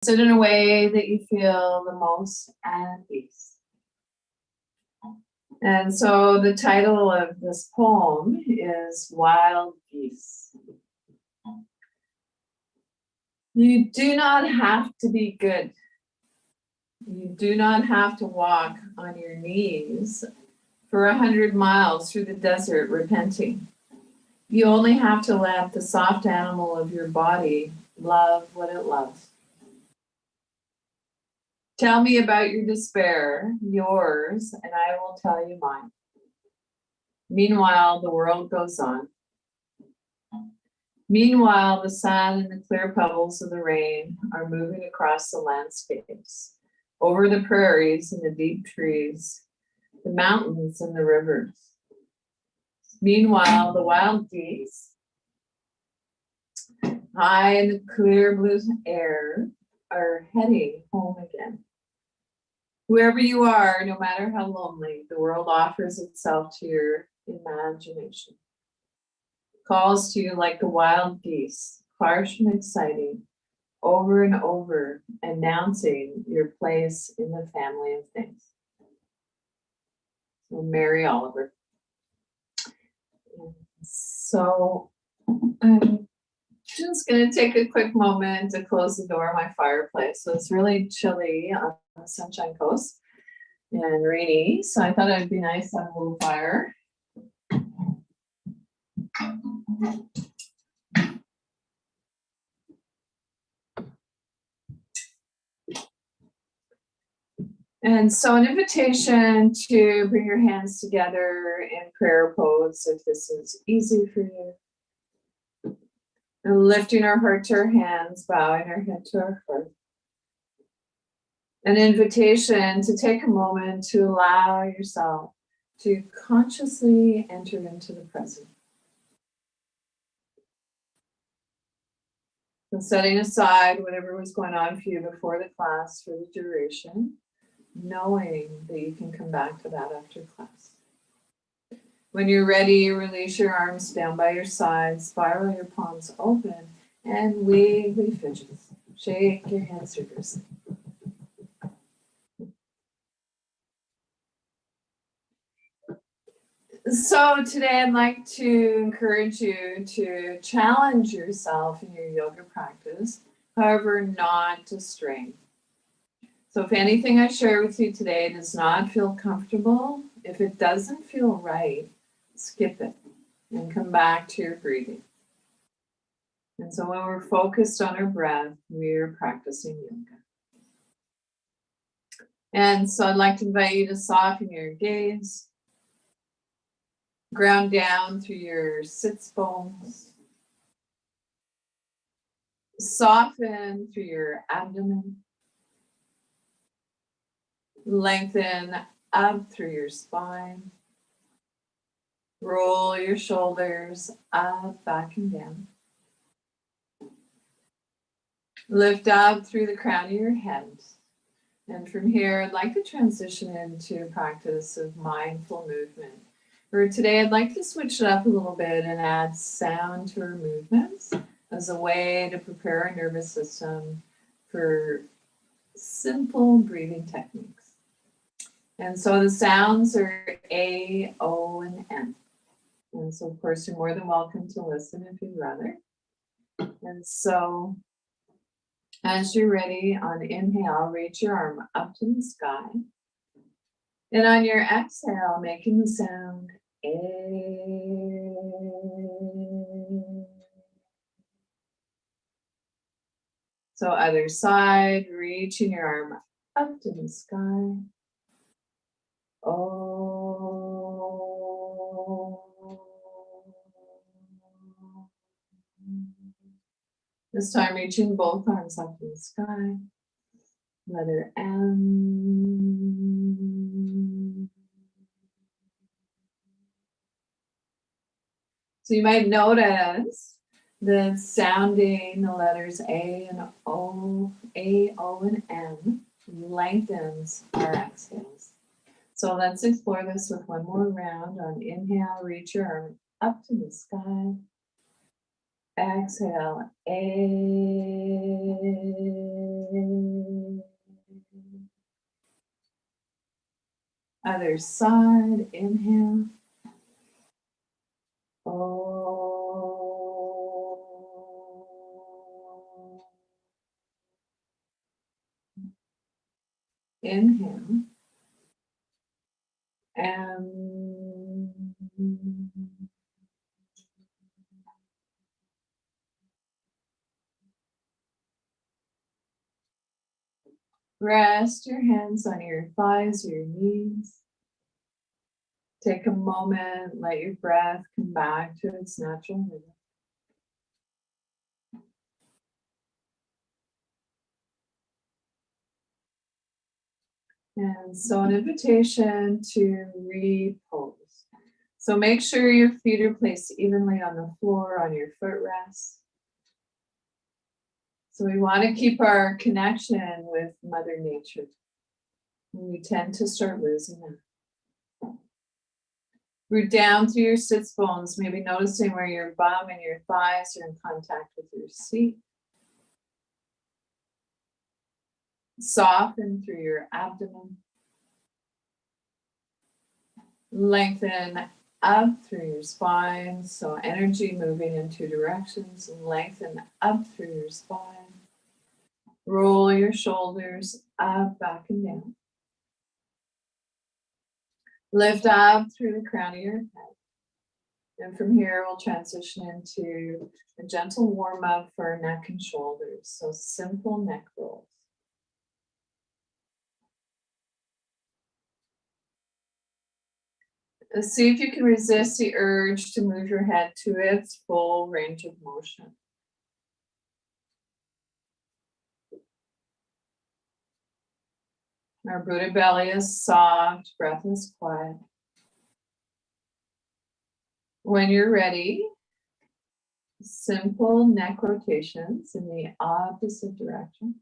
Sit in a way that you feel the most at peace. And so the title of this poem is Wild Geese. You do not have to be good. You do not have to walk on your knees for 100 miles through the desert repenting. You only have to let the soft animal of your body love what it loves. Tell me about your despair, yours, and I will tell you mine. Meanwhile, the world goes on. Meanwhile, the sun and the clear pebbles of the rain are moving across the landscapes, over the prairies and the deep trees, the mountains and the rivers. Meanwhile, the wild geese, high in the clear blue air, are heading home again. Whoever you are, no matter how lonely, the world offers itself to your imagination. Calls to you like the wild geese, harsh and exciting, over and over, announcing your place in the family of things. So Mary Oliver. So I'm just going to take a quick moment to close the door of my fireplace. So it's really chilly on the Sunshine Coast and rainy. So I thought it would be nice to have a little fire. And so an invitation to bring your hands together in prayer pose if this is easy for you. And lifting our heart to our hands, bowing our head to our heart. An invitation to take a moment to allow yourself to consciously enter into the present. And setting aside whatever was going on for you before the class for the duration, knowing that you can come back to that after class. When you're ready, release your arms down by your sides, spiral your palms open, and wiggly fidgets. Shake your hands vigorously. So today I'd like to encourage you to challenge yourself in your yoga practice, however, not to strain. So if anything I share with you today does not feel comfortable, if it doesn't feel right, skip it and come back to your breathing. And so when we're focused on our breath, we're practicing yoga. And so I'd like to invite you to soften your gaze, ground down through your sits bones, soften through your abdomen, lengthen up through your spine, roll your shoulders up, back, and down. Lift up through the crown of your head. And from here, I'd like to transition into a practice of mindful movement. For today, I'd like to switch it up a little bit and add sound to our movements as a way to prepare our nervous system for simple breathing techniques. And so the sounds are A, O, and N. And so, of course, you're more than welcome to listen if you'd rather. And so, as you're ready, on inhale, reach your arm up to the sky. And on your exhale, making the sound A. So other side, reaching your arm up to the sky. Oh. This time reaching both arms up to the sky. Letter M. So you might notice that sounding the letters A and O, A, O, and M lengthens our exhales. So let's explore this with one more round. On inhale, reach your arm up to the sky. Exhale, A. Other side, inhale. Oh. Inhale. And rest your hands on your thighs or your knees. Take a moment, let your breath come back to its natural rhythm. And so an invitation to repose. So make sure your feet are placed evenly on the floor, on your footrests. So we want to keep our connection with Mother Nature. We tend to start losing that. Root down through your sits bones, maybe noticing where your bum and your thighs are in contact with your seat. Soften through your abdomen. Lengthen up through your spine, so energy moving in two directions, and lengthen up through your spine. Roll your shoulders up, back, and down. Lift up through the crown of your head. And from here, we'll transition into a gentle warm up for neck and shoulders. So simple neck rolls. See if you can resist the urge to move your head to its full range of motion. Our Buddha belly is soft, breath is quiet. When you're ready, simple neck rotations in the opposite direction.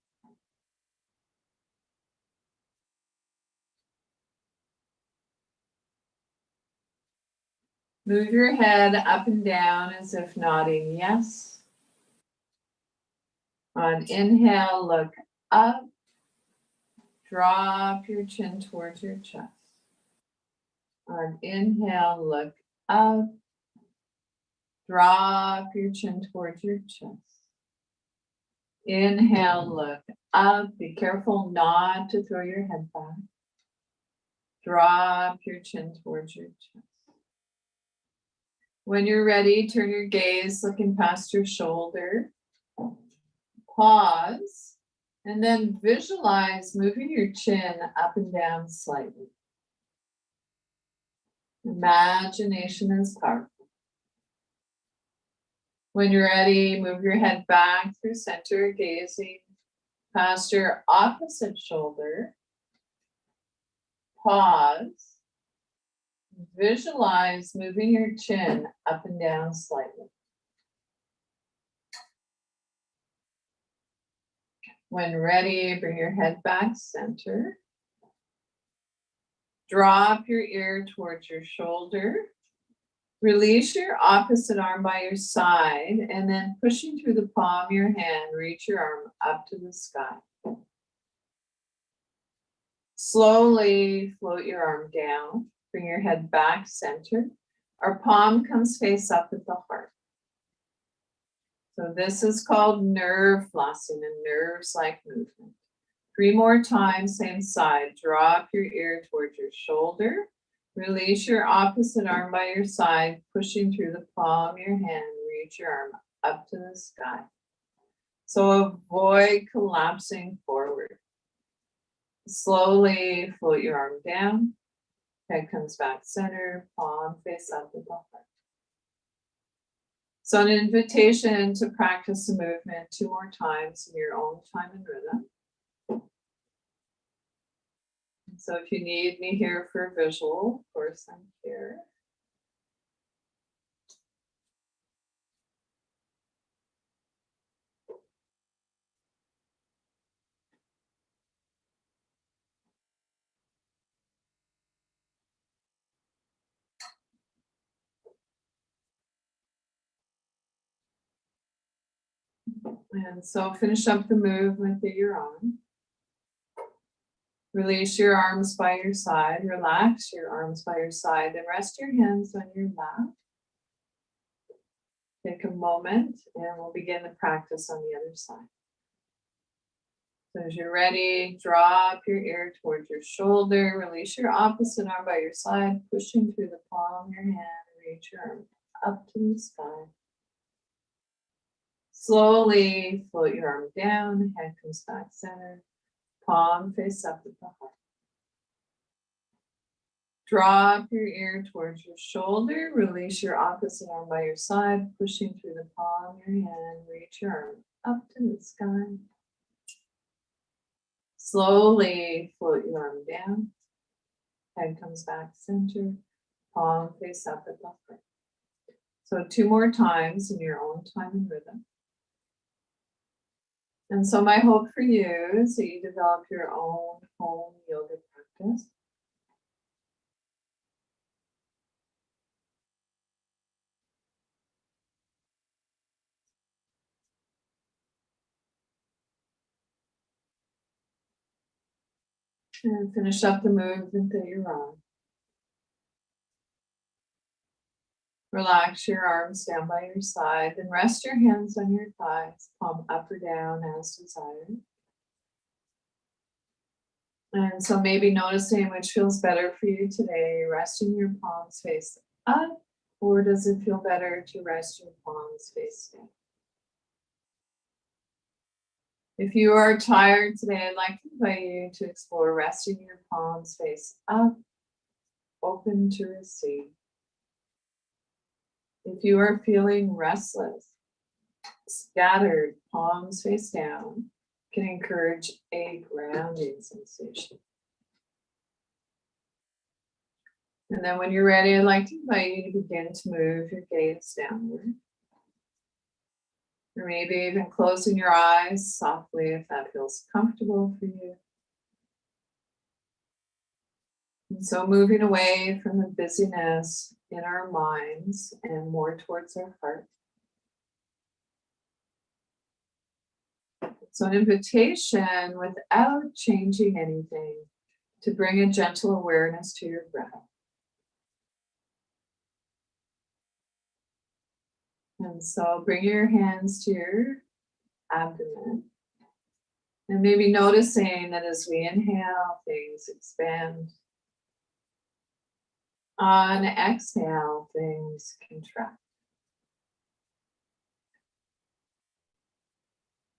Move your head up and down as if nodding yes. On inhale, look up. Drop your chin towards your chest. On inhale, look up. Drop your chin towards your chest. Inhale, look up. Be careful not to throw your head back. Drop your chin towards your chest. When you're ready, turn your gaze looking past your shoulder. Pause, and then visualize moving your chin up and down slightly. Imagination is powerful. When you're ready, move your head back through center, gazing past your opposite shoulder. Pause. Visualize moving your chin up and down slightly. When ready, bring your head back center. Drop your ear towards your shoulder. Release your opposite arm by your side, and then pushing through the palm of your hand, reach your arm up to the sky. Slowly float your arm down. Bring your head back center. Our palm comes face up at the heart. So this is called nerve flossing, a nerves-like movement. 3 more times, same side. Drop your ear towards your shoulder. Release your opposite arm by your side, pushing through the palm of your hand. Reach your arm up to the sky. So avoid collapsing forward. Slowly float your arm down. Head comes back center, palm face up at the heart. So an invitation to practice the movement 2 more times in your own time and rhythm. So if you need me here for a visual, of course I'm here. And so finish up the movement that you're on. Release your arms by your side. Relax your arms by your side. Then rest your hands on your lap. Take a moment and we'll begin the practice on the other side. So as you're ready, drop your ear towards your shoulder. Release your opposite arm by your side, pushing through the palm of your hand. Reach your arm up to the sky. Slowly float your arm down, head comes back center, palm face up at the heart. Drop your ear towards your shoulder, release your opposite arm by your side, pushing through the palm of your hand, reach your arm up to the sky. Slowly float your arm down, head comes back center, palm face up at the heart. So 2 more times in your own time and rhythm. And so my hope for you is that you develop your own home yoga practice. And finish up the movement that you're on. Relax your arms down by your side, then rest your hands on your thighs, palm up or down as desired. And so maybe noticing which feels better for you today, resting your palms face up, or does it feel better to rest your palms face down? If you are tired today, I'd like to invite you to explore resting your palms face up, open to receive. If you are feeling restless, scattered, palms face down, can encourage a grounding sensation. And then when you're ready, I'd like to invite you to begin to move your gaze downward. Or maybe even closing your eyes softly if that feels comfortable for you. And so moving away from the busyness in our minds and more towards our heart. So an invitation without changing anything to bring a gentle awareness to your breath. And so bring your hands to your abdomen. And maybe noticing that as we inhale, things expand. On exhale, things contract.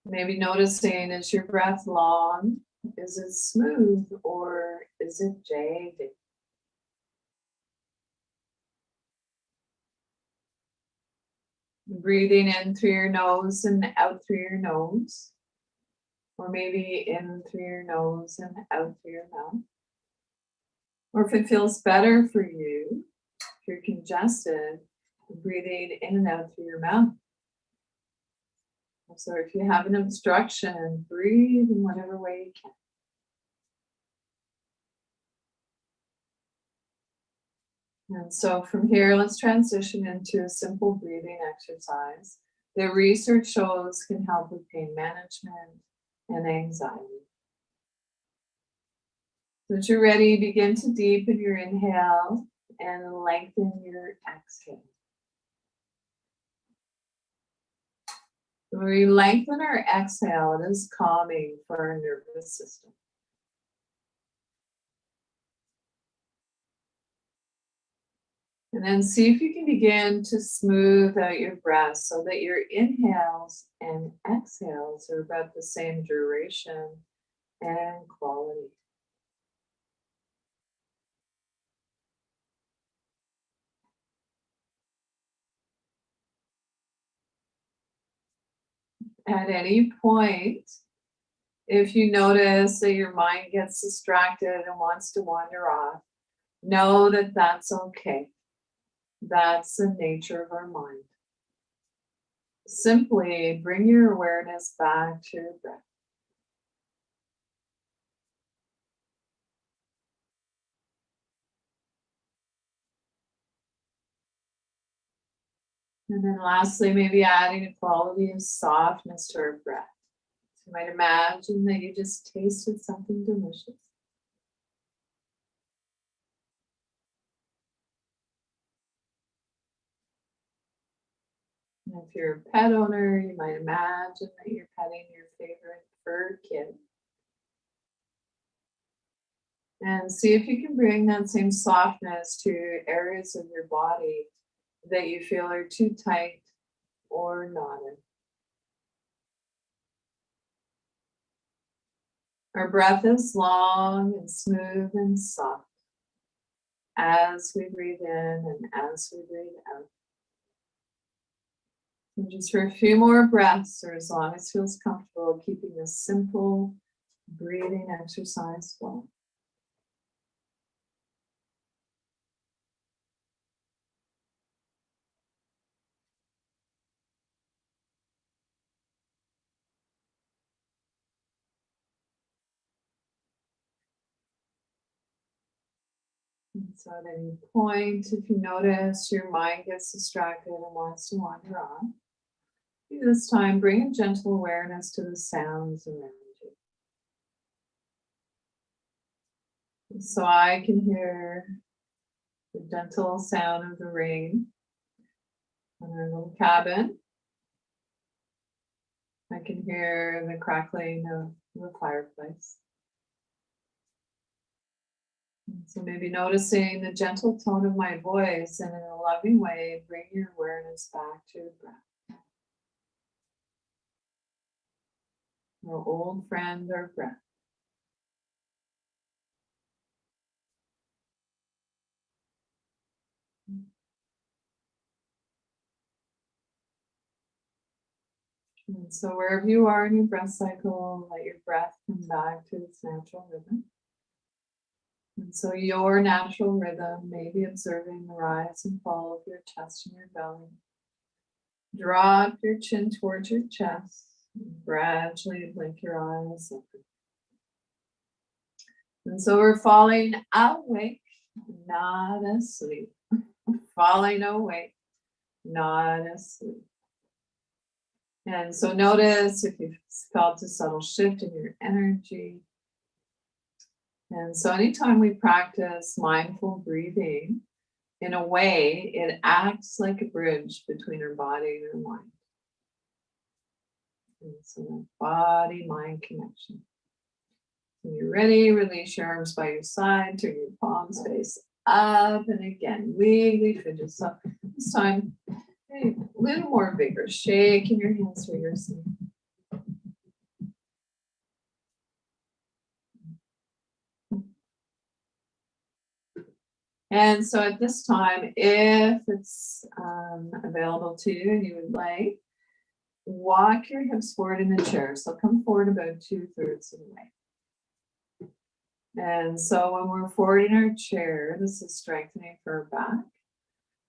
Maybe noticing, is your breath long? Is it smooth or is it jagged? Breathing in through your nose and out through your nose. Or maybe in through your nose and out through your mouth. Or if it feels better for you, if you're congested, breathing in and out through your mouth. So if you have an obstruction, breathe in whatever way you can. And so from here, let's transition into a simple breathing exercise that research shows can help with pain management and anxiety. So as you're ready, begin to deepen your inhale and lengthen your exhale. When we lengthen our exhale, it is calming for our nervous system. And then see if you can begin to smooth out your breath so that your inhales and exhales are about the same duration and quality. At any point, if you notice that your mind gets distracted and wants to wander off, know that that's okay. That's the nature of our mind. Simply bring your awareness back to your breath. And then lastly, maybe adding a quality of softness to our breath. So you might imagine that you just tasted something delicious. And if you're a pet owner, you might imagine that you're petting your favorite fur kid. And see if you can bring that same softness to areas of your body that you feel are too tight or knotted. Our breath is long and smooth and soft as we breathe in and as we breathe out. And just for a few more breaths, or as long as feels comfortable, keeping this simple breathing exercise going. And so at any point, if you notice your mind gets distracted and wants to wander off, this time bring a gentle awareness to the sounds around you. And so I can hear the gentle sound of the rain on our little cabin. I can hear the crackling of the fireplace. So maybe noticing the gentle tone of my voice, and in a loving way, bring your awareness back to the breath. Our old friend, our breath. And so wherever you are in your breath cycle, let your breath come back to its natural rhythm. And so your natural rhythm may be observing the rise and fall of your chest and your belly. Drop your chin towards your chest. And gradually blink your eyes open. And so we're falling awake, not asleep. Falling awake, not asleep. And so notice if you felt a subtle shift in your energy. And so anytime we practice mindful breathing, in a way, it acts like a bridge between our body and our mind. And so that body-mind connection. When you're ready, release your arms by your side, turn your palms face up, and again, wiggly fidget. So this time, a little more vigorous, shaking your hands vigorously. And so at this time, if it's available to you and you would like, walk your hips forward in the chair. So come forward about 2/3 of the way. And so when we're forward in our chair, this is strengthening for our back.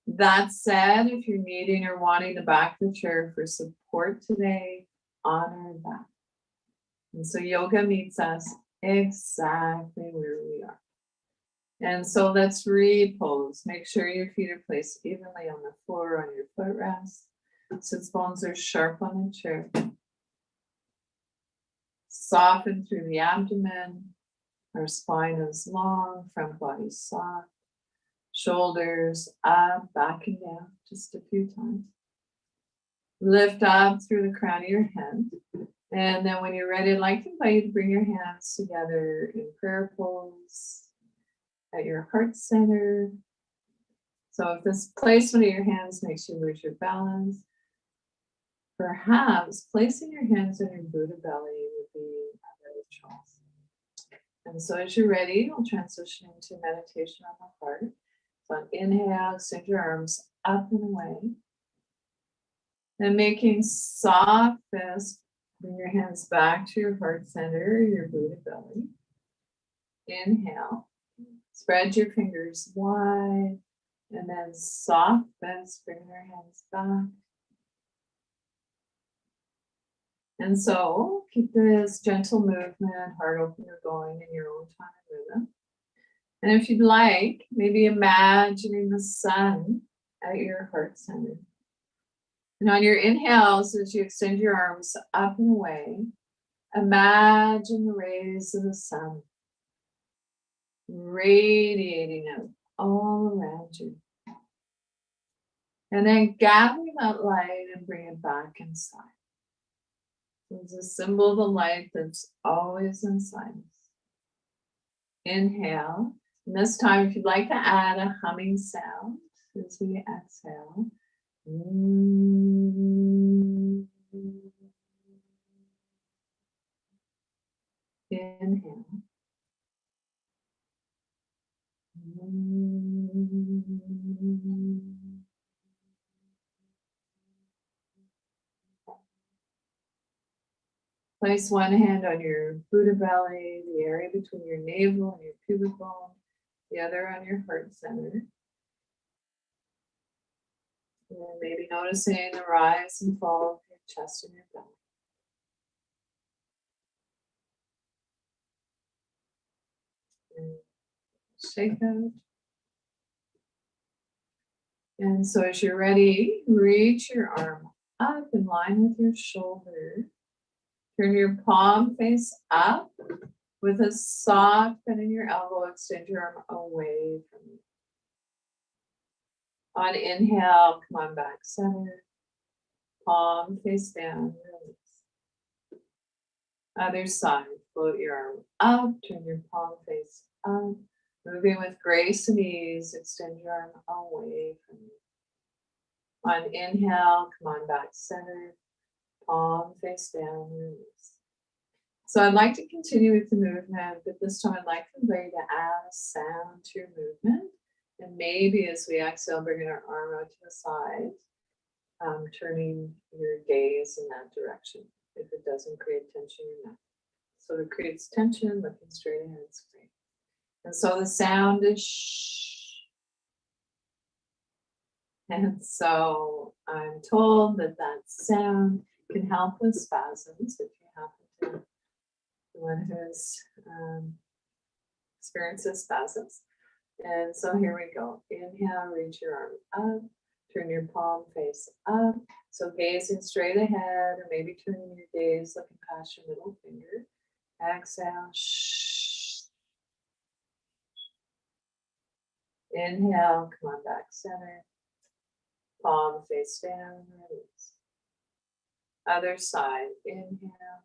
That said, if you're needing or wanting the back of the chair for support today, honor that. And so yoga meets us exactly where we are. And so let's repose. Make sure your feet are placed evenly on the floor on your footrest. Sits bones are sharp on the chair. Soften through the abdomen. Our spine is long, front body soft. Shoulders up, back and down, just a few times. Lift up through the crown of your head. And then when you're ready, I'd like to invite you to bring your hands together in prayer pose at your heart center. So if this placement of your hands makes you lose your balance, perhaps placing your hands on your Buddha belly would be a better choice. And so as you're ready, we'll transition into meditation on the heart. So on inhale, send your arms up and away. And making soft fist, bring your hands back to your heart center, your Buddha belly. Inhale. Spread your fingers wide. And then soft fist, bring your hands back. And so keep this gentle movement, heart opener going in your own time and rhythm. And if you'd like, maybe imagining the sun at your heart center. And on your inhales, as you extend your arms up and away, imagine the rays of the sun radiating out all around you. And then gather that light and bring it back inside. It's a symbol of the light that's always inside us. Inhale. And this time, if you'd like to add a humming sound as we exhale. Inhale. Place one hand on your Buddha belly, the area between your navel and your pubic bone, the other on your heart center. And maybe noticing the rise and fall of your chest and your belly. And shake out. And so as you're ready, reach your arm up in line with your shoulder. Turn your palm face up with a soft bend in your elbow. Extend your arm away from you. On inhale, come on back center. Palm face down, release. Other side, float your arm up, turn your palm face up. Moving with grace and ease, extend your arm away from you. On inhale, come on back center. Palm face down, release. So I'd like to continue with the movement, but this time I'd like everybody to add a sound to your movement. And maybe as we exhale, bringing our arm out to the side, turning your gaze in that direction. If it doesn't create tension in your neck. So if it creates tension, looking straight ahead, it's great. And so the sound is shh. And so I'm told that that sound can help with spasms if you happen to be one who's experiences spasms. And so here we go. Inhale, reach your arm up, turn your palm face up. So gazing straight ahead, or maybe turning your gaze looking past your middle finger. Exhale, shh. Inhale, come on back center. Palm face down, release. Other side, inhale.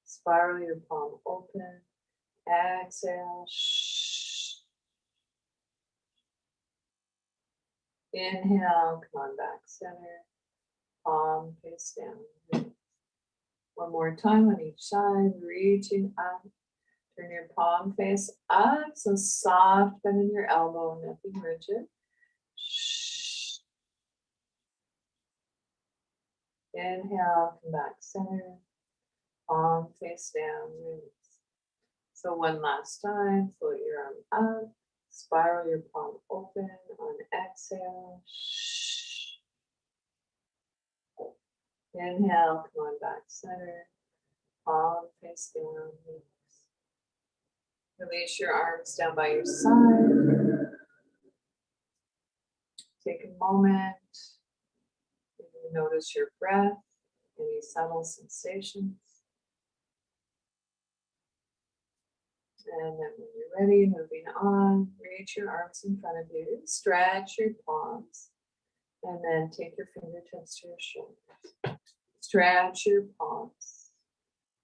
Spiral your palm open. Exhale, shh. Inhale, come on back center. Palm face down, release. One more time on each side, reaching up. Turn your palm face up, so soft bend in your elbow, nothing rigid. Shh. Inhale, come back center. Palm face down, release. So one last time, float your arm up, spiral your palm open on exhale. Shh. Inhale, come on back center. Palm face down, release. Release your arms down by your side. Take a moment. Notice your breath, any subtle sensations. And then when you're ready, moving on, reach your arms in front of you, stretch your palms, and then take your fingertips to your shoulders. Stretch your palms,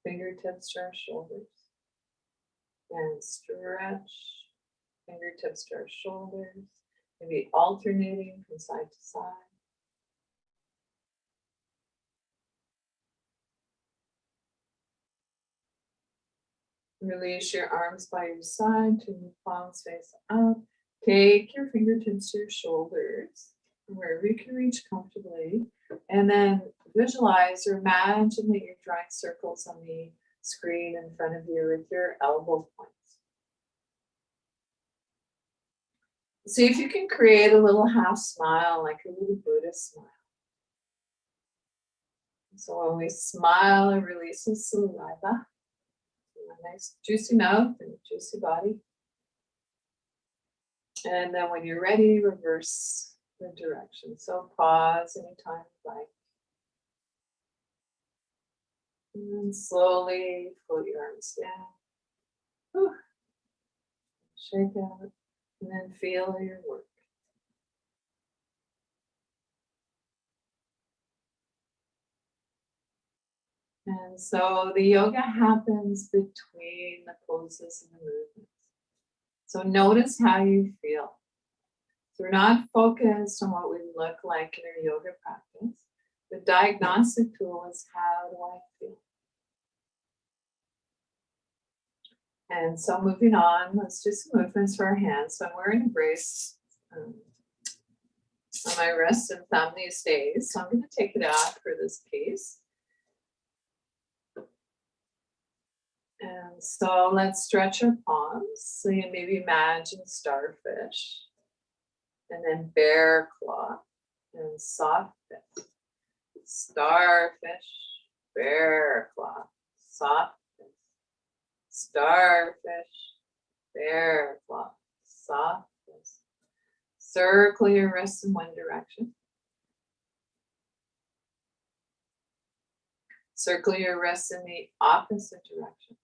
fingertips to our shoulders. And stretch, fingertips to our shoulders. Maybe alternating from side to side. Release your arms by your side, turn your palms face up. Take your fingertips to your shoulders, wherever you can reach comfortably. And then visualize or imagine that you're drawing circles on the screen in front of you with your elbow points. See if you can create a little half smile, like a little Buddhist smile. So when we smile, it releases saliva. A nice juicy mouth and juicy body. And then when you're ready, reverse the direction. So pause anytime you like. And then slowly float your arms down. Whew. Shake out. And then feel your work. And so the yoga happens between the poses and the movements. So notice how you feel. So we're not focused on what we look like in our yoga practice. The diagnostic tool is, how do I feel? And so moving on, let's do some movements for our hands. So I'm wearing a brace on my wrist and thumb these days. So I'm going to take it out for this piece. And so let's stretch our palms. So you maybe imagine starfish, and then bear claw, and soft fish. Starfish, bear claw, soft fish. Starfish, bear claw, soft fish. Circle your wrists in one direction. Circle your wrists in the opposite direction.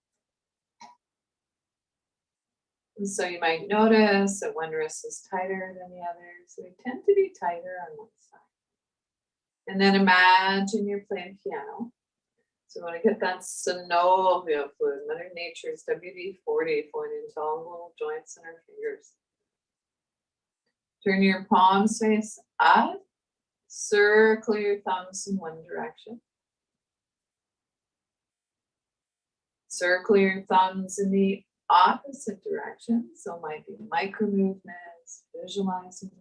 And so you might notice that one wrist is tighter than the other. So we tend to be tighter on one side. And then imagine you're playing piano. So we want to get that synovial fluid, Mother Nature's WD-40 flowing into all the little joints in our fingers. Turn your palms face up. Circle your thumbs in one direction. Circle your thumbs in the opposite direction. So it might be micro movements, visualizing the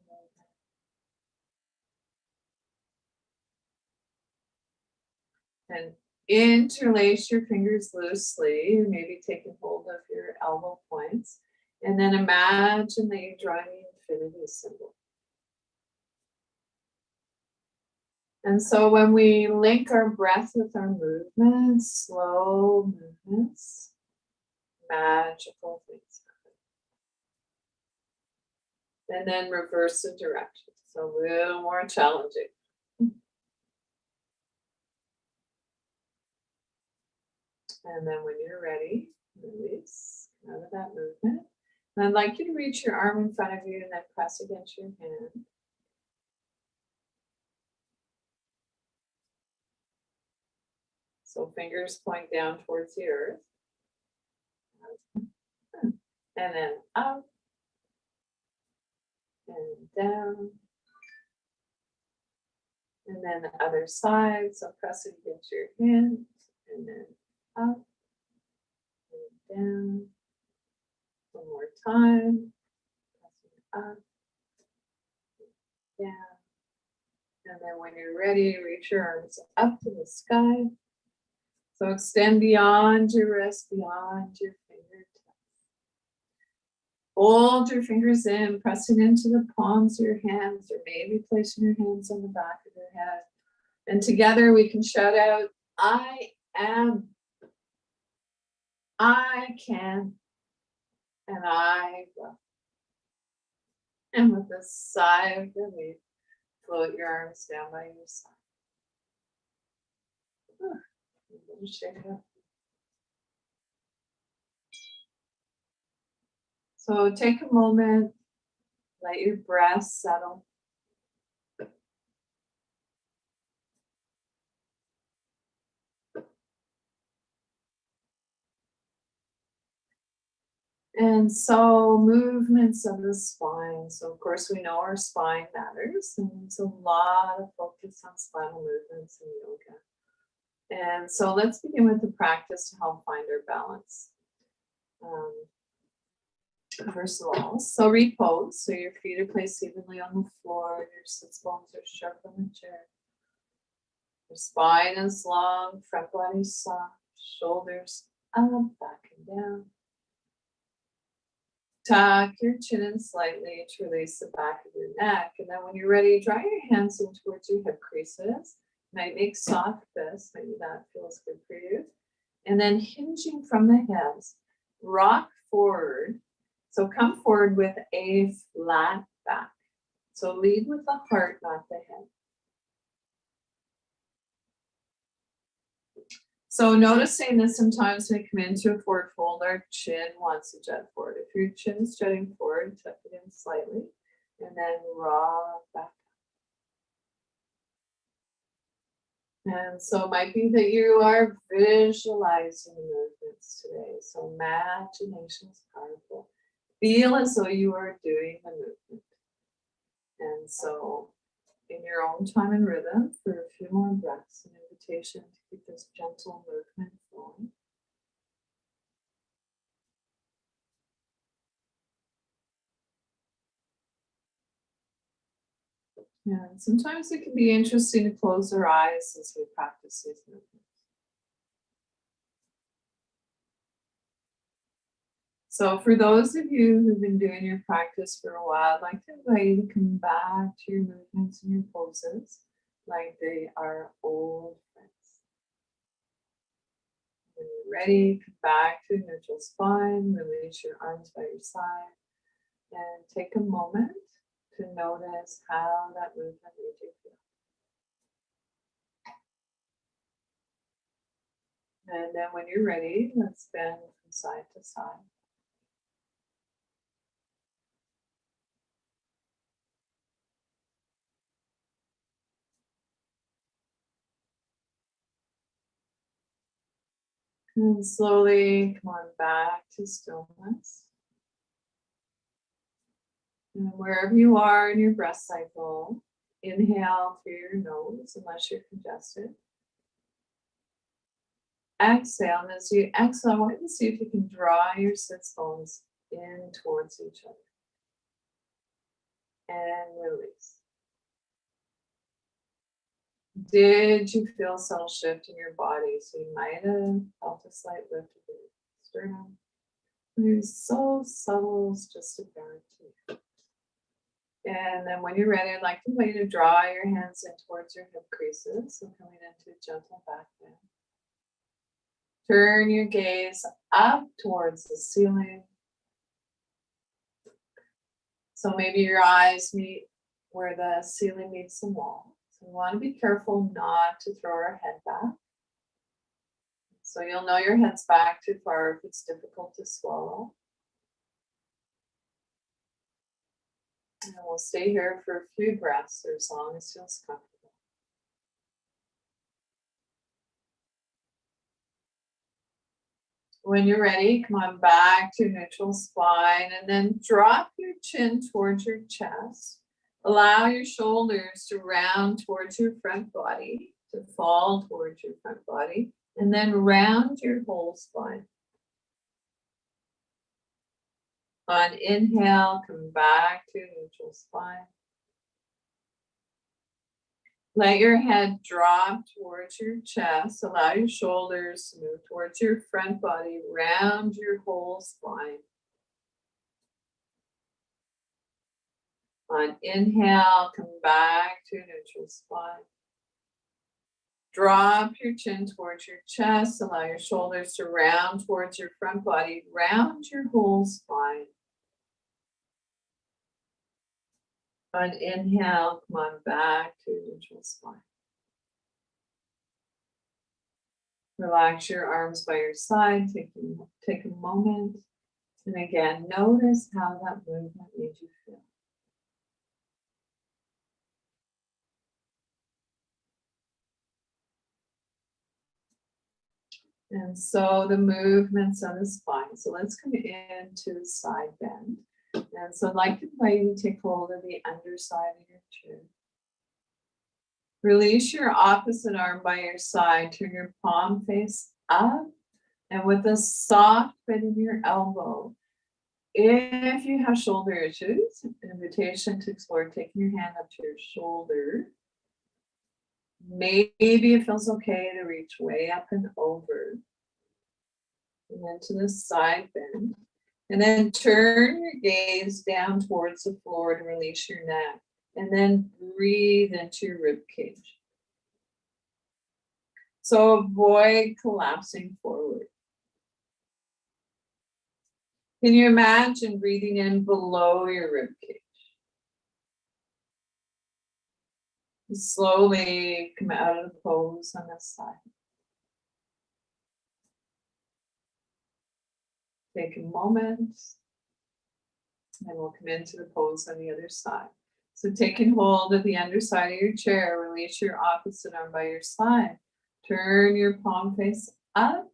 movement. And interlace your fingers loosely, maybe taking hold of your elbow points. And then imagine that you're drawing the infinity symbol. And so when we link our breath with our movements, slow movements, magical things happen. And then reverse the direction. So a little more challenging. And then when you're ready, release out of that movement. And I'd like you to reach your arm in front of you and then press against your hand. So fingers point down towards the earth. And then up and down. And then the other side. So press it against your hand. And then up and down. One more time. Pressing up, down. And then when you're ready, reach your arms up to the sky. So extend beyond your wrist, beyond your fingertips. Hold your fingers in, pressing into the palms of your hands, or maybe placing your hands on the back of your head. And together we can shout out, I am, I can, and I will. And with a sigh of relief, float your arms down by your side. Shake it up. So take a moment, let your breath settle. And so movements of the spine. So of course we know our spine matters, and there's a lot of focus on spinal movements in yoga. And so let's begin with the practice to help find our balance. First of all, so repose. So your feet are placed evenly on the floor, your sits bones are sharp on the chair. Your spine is long, front body soft, shoulders up, back and down. Tuck your chin in slightly to release the back of your neck. And then when you're ready, draw your hands in towards your hip creases. Might make soft fists, maybe that feels good for you. And then hinging from the hips, rock forward. So come forward with a flat back. So lead with the heart, not the head. So noticing that sometimes we come into a forward fold, our chin wants to jut forward. If your chin is jutting forward, tuck it in slightly and then rock back. And so it might be that you are visualizing movements today. So imagination is powerful. Feel as though you are doing the movement. And so in your own time and rhythm, for a few more breaths, an invitation to keep this gentle movement flowing. And sometimes it can be interesting to close our eyes as we practice these movements. So for those of you who've been doing your practice for a while, I'd like to invite you to come back to your movements and your poses like they are old friends. When you're ready, come back to a neutral spine, release your arms by your side, and take a moment to notice how that movement made you feel. And then when you're ready, let's bend from side to side. And slowly come on back to stillness. And wherever you are in your breath cycle, inhale through your nose unless you're congested. Exhale, and as you exhale, I want you to see if you can draw your sits bones in towards each other. And release. Did you feel a subtle shift in your body? So you might have felt a slight lift of your sternum. It's so subtle, it's just a guarantee. And then when you're ready, I'd like to invite you to draw your hands in towards your hip creases. So coming into a gentle back bend. Turn your gaze up towards the ceiling. So maybe your eyes meet where the ceiling meets the wall. So we want to be careful not to throw our head back. So you'll know your head's back too far if it's difficult to swallow. And we'll stay here for a few breaths or as long as it feels comfortable. When you're ready, come on back to neutral spine and then drop your chin towards your chest. Allow your shoulders to round towards your front body, to fall towards your front body, and then round your whole spine. On inhale, come back to neutral spine. Let your head drop towards your chest. Allow your shoulders to move towards your front body, round your whole spine. On inhale, come back to neutral spine. Drop your chin towards your chest. Allow your shoulders to round towards your front body, round your whole spine. On inhale, come on back to neutral spine. Relax your arms by your side. Take a moment. And again, notice how that movement made you feel. And so the movements on the spine. So let's come into side bend. And so I'd like to invite you to take hold of the underside of your chair. Release your opposite arm by your side. Turn your palm face up. And with a soft bend in your elbow, if you have shoulder issues, an invitation to explore taking your hand up to your shoulder. Maybe it feels okay to reach way up and over. And then to the side bend. And then turn your gaze down towards the floor to release your neck. And then breathe into your rib cage. So avoid collapsing forward. Can you imagine breathing in below your rib cage? Slowly come out of the pose on this side. Take a moment, and we'll come into the pose on the other side. So taking hold of the underside of your chair, release your opposite arm by your side. Turn your palm face up,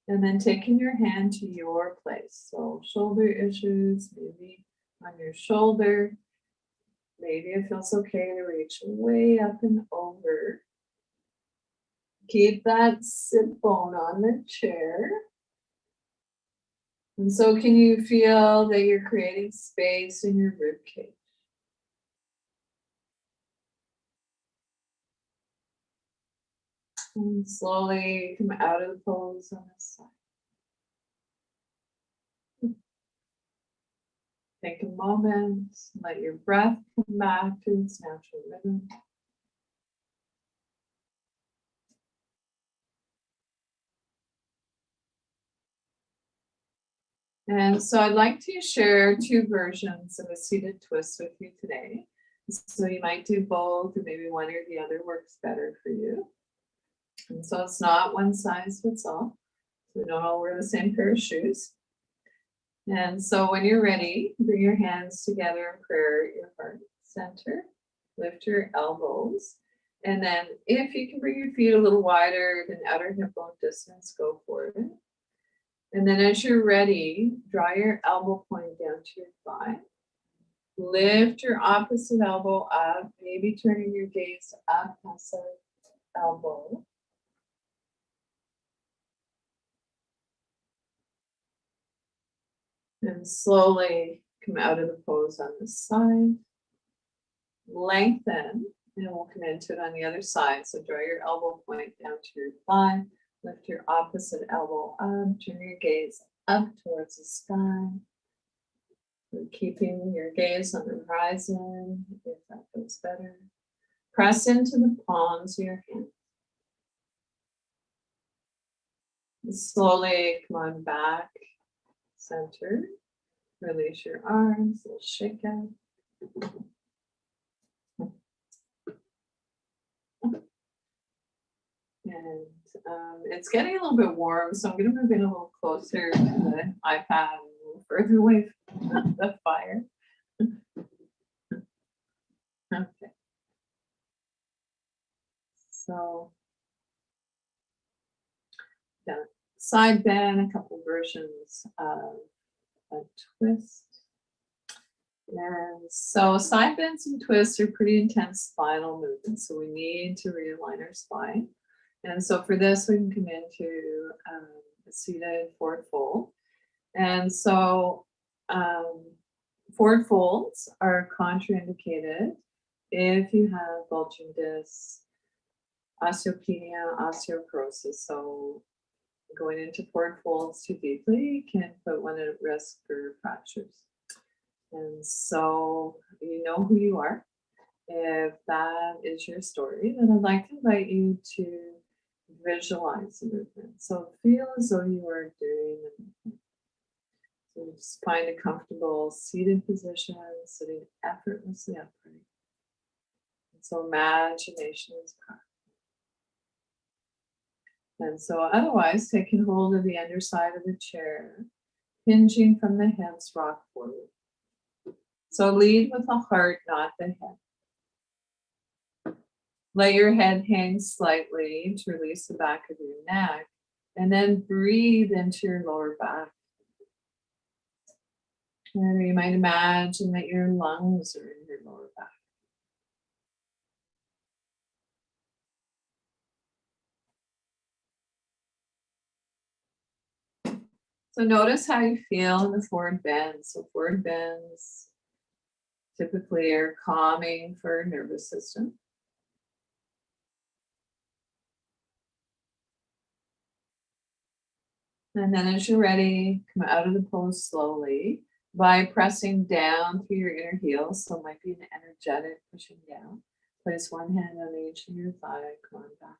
and then taking your hand to your place. So shoulder issues, maybe on your shoulder. Maybe it feels okay to reach way up and over. Keep that sit bone on the chair. And so can you feel that you're creating space in your rib cage? And slowly come out of the pose on this side. Take a moment, let your breath come back to its natural rhythm. And so I'd like to share two versions of a seated twist with you today. So you might do both, or maybe one or the other works better for you. And so it's not one size fits all. So we don't all wear the same pair of shoes. And so when you're ready, bring your hands together in prayer at your heart center. Lift your elbows. And then if you can bring your feet a little wider than outer hip bone distance, go for it. And then as you're ready, draw your elbow point down to your thigh. Lift your opposite elbow up, maybe turning your gaze up past that elbow. And slowly come out of the pose on this side. Lengthen, and we'll come into it on the other side. So draw your elbow point down to your thigh. Lift your opposite elbow up, turn your gaze up towards the sky. We're keeping your gaze on the horizon, if that feels better. Press into the palms of your hands. Slowly come on back, center. Release your arms, a little shake out. And it's getting a little bit warm, so I'm going to move in a little closer to the iPad, and a little further away from the fire. Okay. So, yeah, side bend, a couple versions of a twist. And so side bends and twists are pretty intense spinal movements, so we need to realign our spine. And so for this, we can come into a seated forward fold. And so forward folds are contraindicated if you have bulging discs, osteopenia, osteoporosis. So going into forward folds too deeply can put one at risk for fractures. And so you know who you are. If that is your story, then I'd like to invite you to visualize the movement. So feel as though you are doing the movement. So just find a comfortable seated position, sitting effortlessly upright. And so imagination is powerful. And so otherwise, taking hold of the underside of the chair, hinging from the hips, rock forward. So lead with the heart, not the head. Let your head hang slightly to release the back of your neck, and then breathe into your lower back. And you might imagine that your lungs are in your lower back. So notice how you feel in the forward bend. So forward bends typically are calming for our nervous system. And then as you're ready, come out of the pose slowly by pressing down through your inner heels. So it might be an energetic pushing down. Place one hand on each of your thigh. Come on back.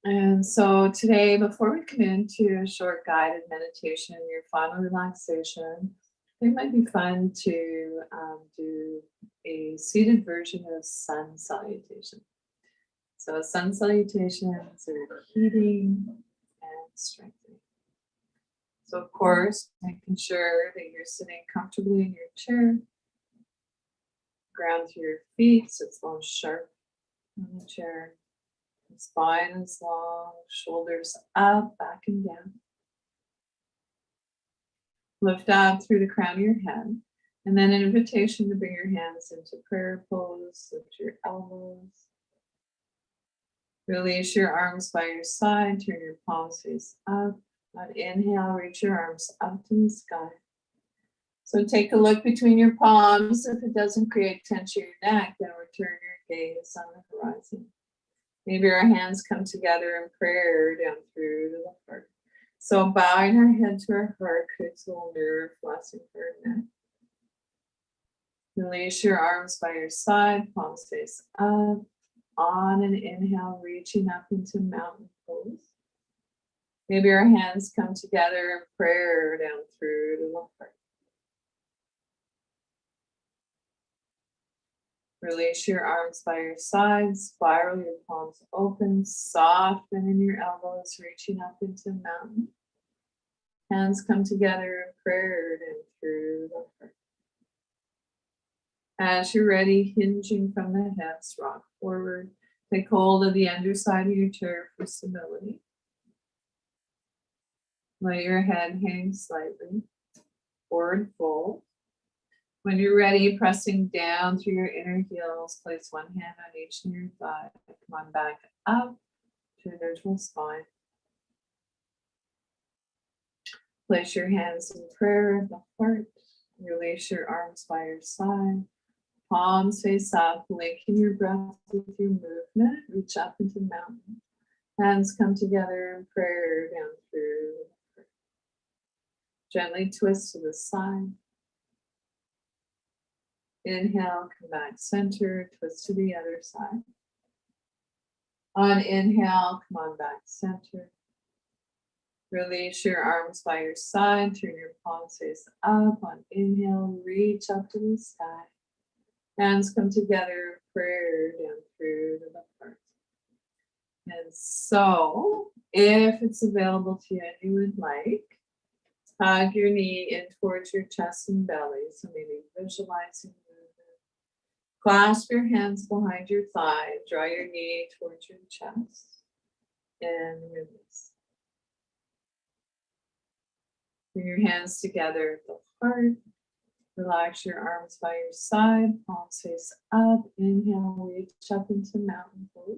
And so today, before we come into a short guided meditation, your final relaxation, I think it might be fun to do a seated version of sun salutation. So sun salutations are heating and strengthening. So of course, making sure that you're sitting comfortably in your chair. Ground through your feet so it's long sharp on the chair. The spine is long, shoulders up, back and down. Lift up through the crown of your head. And then an invitation to bring your hands into prayer pose. Lift your elbows. Release your arms by your side. Turn your palms face up. On inhale, reach your arms up to the sky. So take a look between your palms. If it doesn't create tension in your neck, then return your gaze on the horizon. Maybe our hands come together in prayer down through the heart. So bowing our head to our heart creates a little mirror blessing for our neck. Release your arms by your side, palms face up. On an inhale, reaching up into mountain pose. Maybe our hands come together in prayer down through the heart. Release your arms by your sides, spiral your palms open, soften in your elbows, reaching up into mountain. Hands come together in prayer and through the heart. As you're ready, hinging from the hips, rock forward. Take hold of the underside of your chair for stability. Let your head hang slightly. Forward fold. When you're ready, pressing down through your inner heels, place one hand on each near thigh. Come on back up to a neutral spine. Place your hands in prayer at the heart. Release your arms by your side. Palms face up, linking your breath with your movement. Reach up into mountain. Hands come together in prayer down through the heart. Gently twist to the side. Inhale, come back center, twist to the other side. On inhale, come on back center. Release your arms by your side, turn your palms face up. On inhale, reach up to the sky. Hands come together in prayer down through the heart. And so, if it's available to you and you would like, hug your knee in towards your chest and belly. So maybe visualizing movement. Clasp your hands behind your thigh. Draw your knee towards your chest. And release. Bring your hands together at the heart. Relax your arms by your side. Palms face up. Inhale, reach up into mountain pose.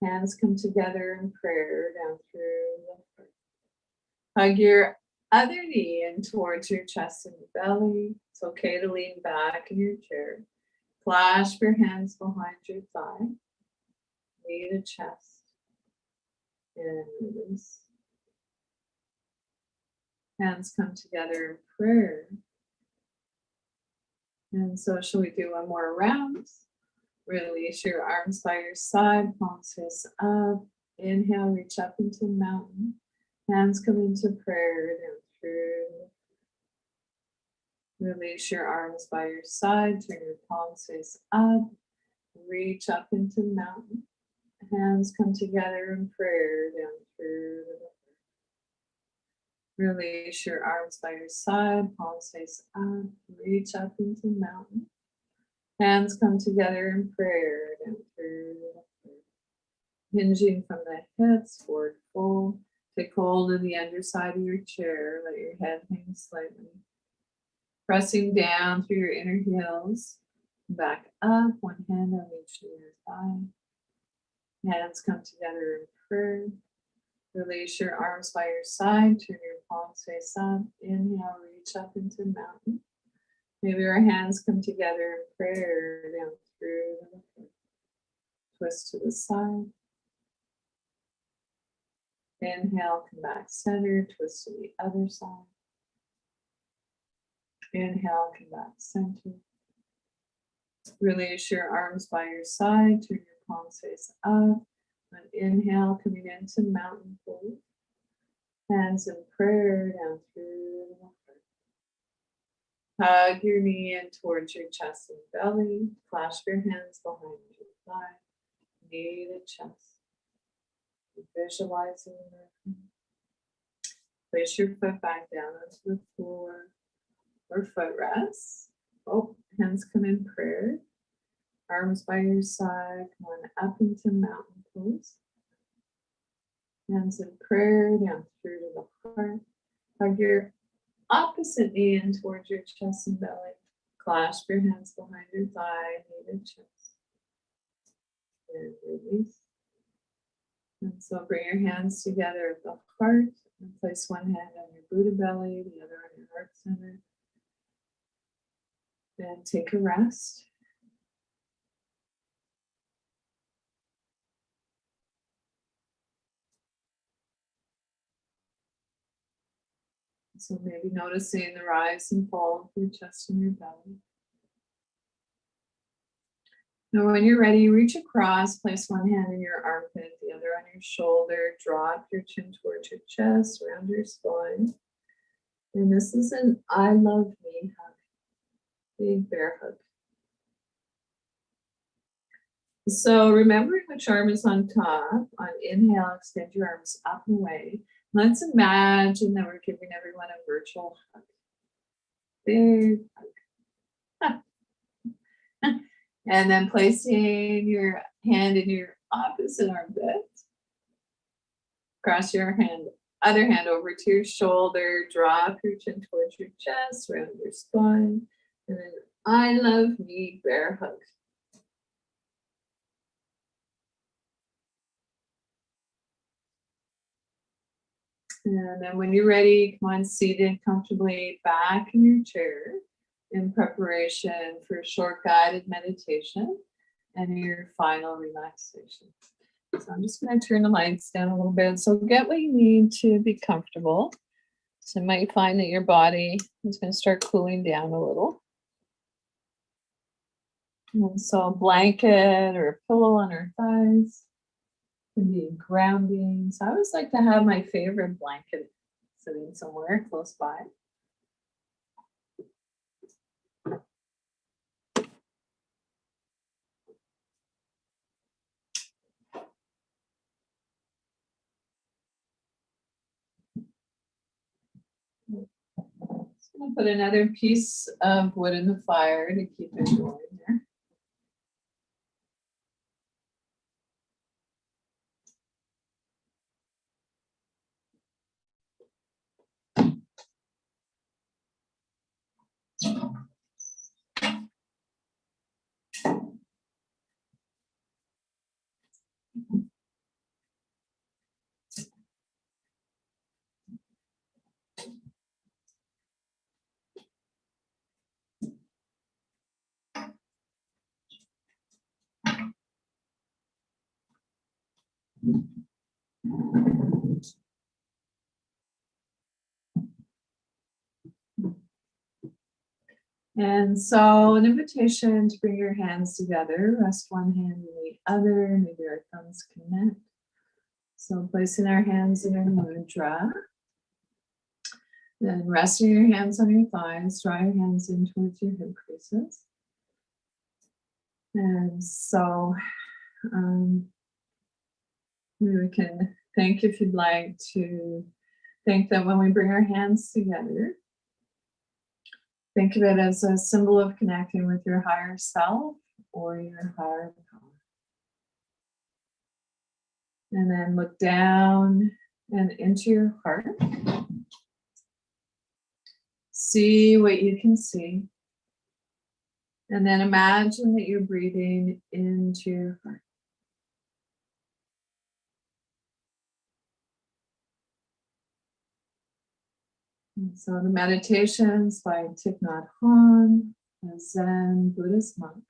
Hands come together in prayer down through the heart. Hug your other knee in towards your chest and belly. It's okay to lean back in your chair. Clasp your hands behind your thigh. Knee to chest. And release. Hands come together in prayer. And so shall we do one more round? Release your arms by your side, palms face up. Inhale, reach up into mountain. Hands come into prayer down through. Release your arms by your side, turn your palms face up. Reach up into mountain. Hands come together in prayer down through. Release your arms by your side, palms face up. Reach up into mountain. Hands come together in prayer down through. Hinging from the hips, forward fold. Take hold of the underside of your chair. Let your head hang slightly. Pressing down through your inner heels. Back up, one hand on each near thigh. Hands come together in prayer. Release your arms by your side. Turn your palms face up. Inhale, reach up into mountain. Maybe our hands come together in prayer down through the heart. Twist to the side. Inhale, come back center. Twist to the other side. Inhale, come back center. Release your arms by your side. Turn your palms face up. On inhale, coming into mountain pose. Hands in prayer down through the heart. Hug your knee in towards your chest and belly. Clasp your hands behind your thigh. knee to chest. Visualizing your place your foot back down onto the floor or footrest. Oh, hands come in prayer. Arms by your side. Come on up into mountain pose. Hands in prayer down through to the heart. Hug your opposite knee in towards your chest and belly. Clasp your hands behind your thigh, knee to chest. And release. And so bring your hands together at the heart and place one hand on your Buddha belly, the other on your heart center. And take a rest. So maybe noticing the rise and fall of your chest and your belly. Now when you're ready, reach across, place one hand in your armpit, the other on your shoulder, draw up your chin towards your chest, around your spine. And this is an I love me hug, big bear hug. So remembering which arm is on top, on inhale, extend your arms up and away. Let's imagine that we're giving everyone a virtual hug. Big hug. And then placing your hand in your opposite armpit. Cross your other hand over to your shoulder. Draw up your chin towards your chest, around your spine. And then I love me bear hug. And then when you're ready, come on, seated comfortably back in your chair in preparation for a short guided meditation and your final relaxation. So I'm just going to turn the lights down a little bit. So get what you need to be comfortable. So you might find that your body is going to start cooling down a little. And so a blanket or a pillow on our thighs can be grounding. So I always like to have my favorite blanket sitting somewhere close by. Just going to put another piece of wood in the fire to keep it going there. And so an invitation to bring your hands together, rest one hand in the other, maybe our thumbs connect. So placing our hands in our mudra, then resting your hands on your thighs, draw your hands in towards your hip creases. And so we can think, if you'd like to think that when we bring our hands together, think of it as a symbol of connecting with your higher self or your higher power. And then look down and into your heart. See what you can see. And then imagine that you're breathing into your heart. And so the meditations by Thich Nhat Hanh, a Zen Buddhist monk,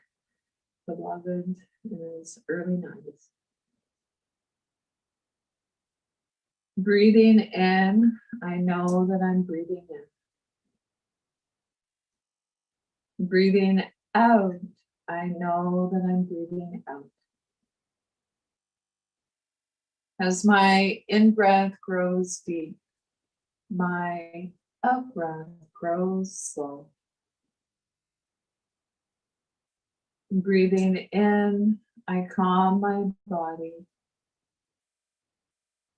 beloved in his early 90s. Breathing in, I know that I'm breathing in. Breathing out, I know that I'm breathing out. As my in-breath grows deep, my out-breath grows slow. Breathing in, I calm my body.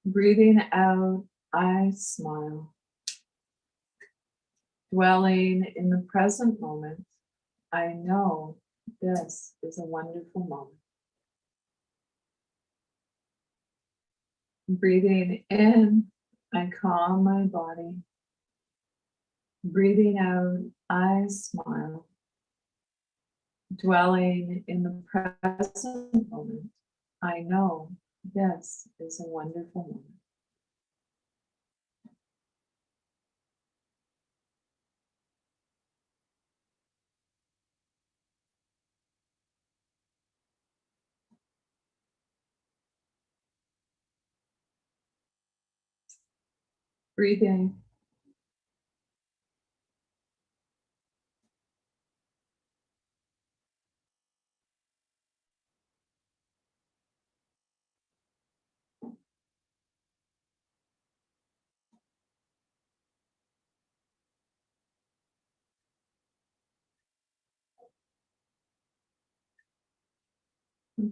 Breathing out, I smile. Dwelling in the present moment, I know this is a wonderful moment. Breathing in, I calm my body. Breathing out, I smile. Dwelling in the present moment, I know this is a wonderful moment. Breathing.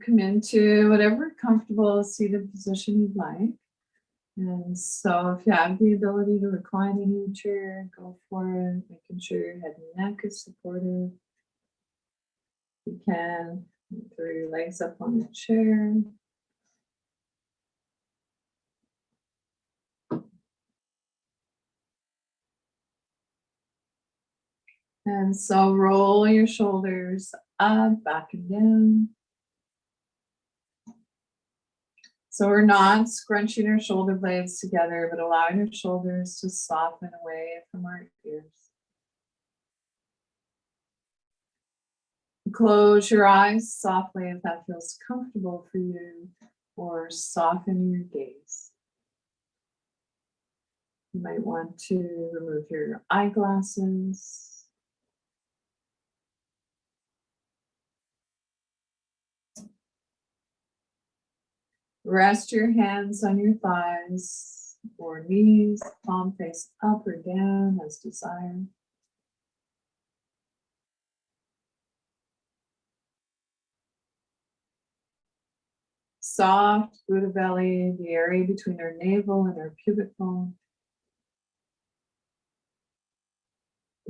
Come into whatever comfortable seated position you'd like. And so if you have the ability to recline in your chair, go for it, making sure your head and neck is supported. You can throw your legs up on the chair. And so roll your shoulders up, back and down. So we're not scrunching our shoulder blades together, but allowing our shoulders to soften away from our ears. Close your eyes softly if that feels comfortable for you, or soften your gaze. You might want to remove your eyeglasses. Rest your hands on your thighs or knees, palm face up or down as desired. Soft Buddha belly, the area between our navel and our pubic bone.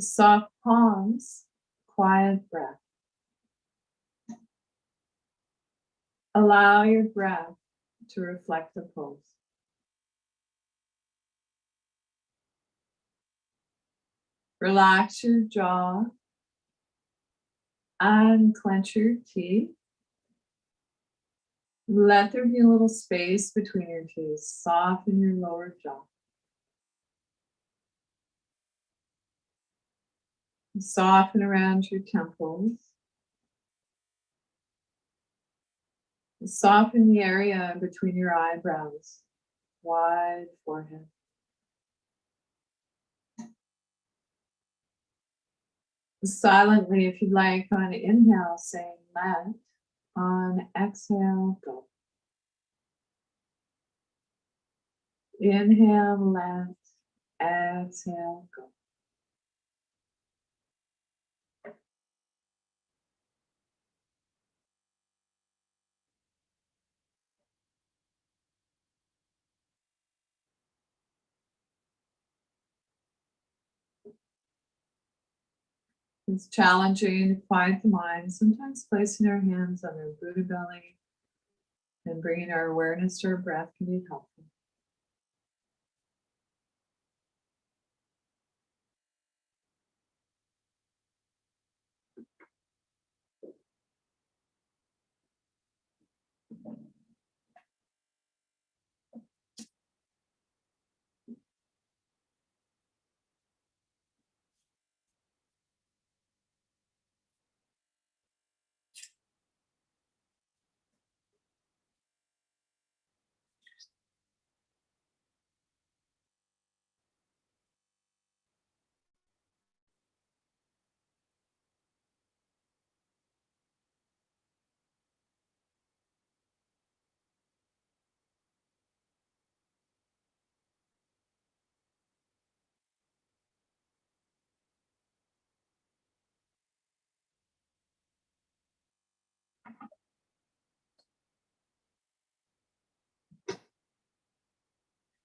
Soft palms, quiet breath. Allow your breath to reflect the pose. Relax your jaw, unclench your teeth. Let there be a little space between your teeth. Soften your lower jaw. Soften around your temples. Soften the area between your eyebrows. Wide forehead. Silently, if you'd like, on inhale, say let. On exhale, go. Inhale, let. Exhale, go. It's challenging to quiet the mind, sometimes placing our hands on our Buddha belly and bringing our awareness to our breath can be helpful.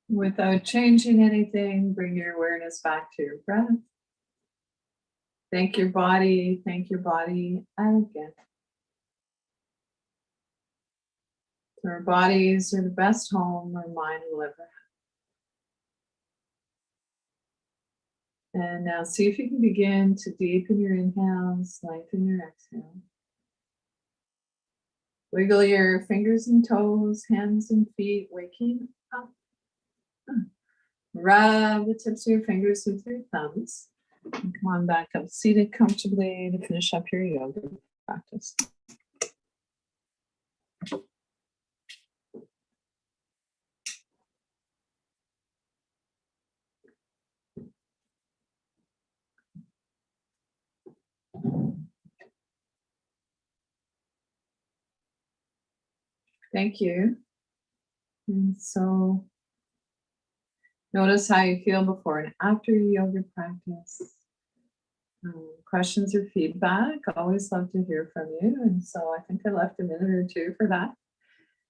Without changing anything, bring your awareness back to your breath. Thank your body again. Our bodies are the best home our mind will ever have. And now see if you can begin to deepen your inhales, lengthen your exhale. Wiggle your fingers and toes, hands and feet, waking up. Rub the tips of your fingers with your thumbs. And come on back up, seated comfortably to finish up your yoga practice. Thank you. And so notice how you feel before and after your yoga practice. Questions or feedback, always love to hear from you. And so I think I left a minute or two for that.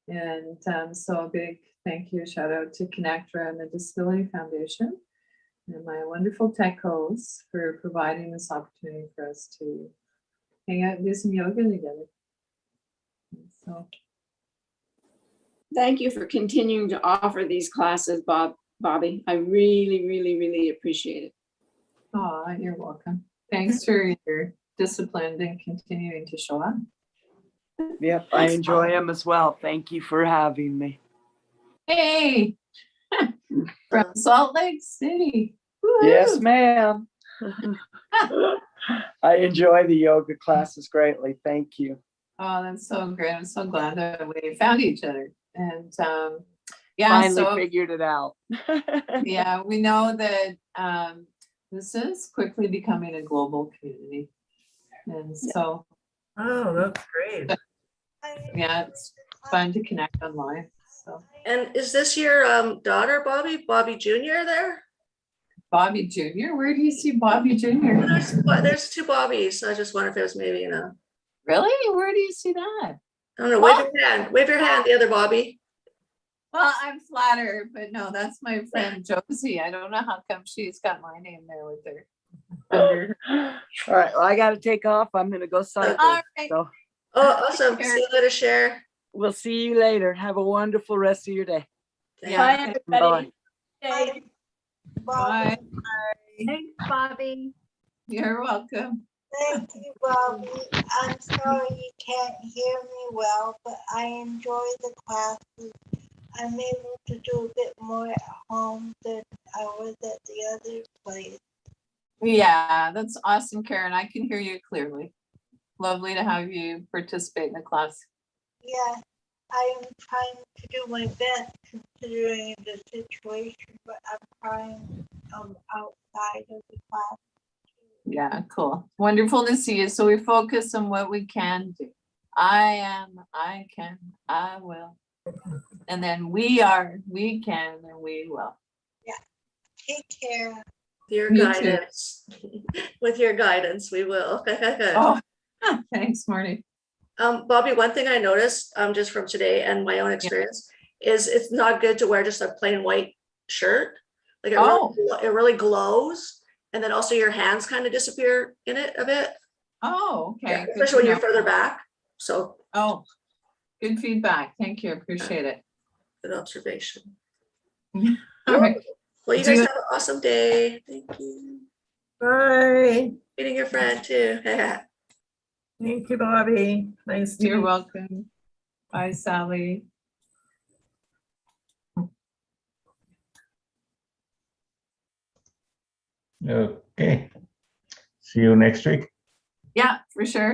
And so a big thank you, shout out to ConnecTogether and the Disability Foundation and my wonderful tech hosts for providing this opportunity for us to hang out and do some yoga together. And so thank you for continuing to offer these classes, Bobbie. I really, really, really appreciate it. oh, you're welcome. Thanks for your discipline and continuing to show up. Yep, I enjoy them as well. Thank you for having me. Hey, from Salt Lake City. Woo-hoo. Yes, ma'am. I enjoy the yoga classes greatly. Thank you. Oh, that's so great. I'm so glad that we found each other. And yeah, Finally so figured it out. yeah, we know that this is quickly becoming a global community. And so Oh, that's great. yeah, it's fun to connect online. So And is this your daughter, Bobbie Jr. there? Bobbie Jr., where do you see Bobbie Jr.? There's two Bobbies. I just wonder if it was maybe, Really? Where do you see that? I don't know, wave your hand. Wave your hand, the other Bobbie. Well, I'm flattered, but no, that's my friend Josie. I don't know how come she's got my name there with her. All right, well, I got to take off. I'm going to go cycle. All right. So Oh, awesome. See you later, Cher. we'll see you later. Have a wonderful rest of your day. Yeah. Bye. Bye. Bye. Thanks, Bobbie. You're welcome. Thank you, Bobbie. I'm sorry you can't hear me well, but I enjoy the classes. I'm able to do a bit more at home than I was at the other place. Yeah, that's awesome, Karen. I can hear you clearly. Lovely to have you participate in the class. Yeah, I am trying to do my best considering the situation, but I'm trying outside of the class. Yeah, cool. Wonderful to see you. So we focus on what we can do. I am, I can, I will. And then we are, we can, and we will. Take care. Your Me too. guidance. With your guidance, we will. Oh, thanks, Marty. Bobbie, one thing I noticed just from today and my own experience is it's not good to wear just a plain white shirt. Like it really glows, and then also your hands kind of disappear in it a bit. Oh, okay. Yeah, Good especially to when you're know. further back. So Oh, good feedback. Thank you. Appreciate it. good observation. All right. Well, you guys have an awesome day. Thank you. Bye. Meeting your friend too. Thank you, Bobbie. Nice to You're meet you. welcome. Bye, Sally. Okay. See you next week. Yeah, for sure.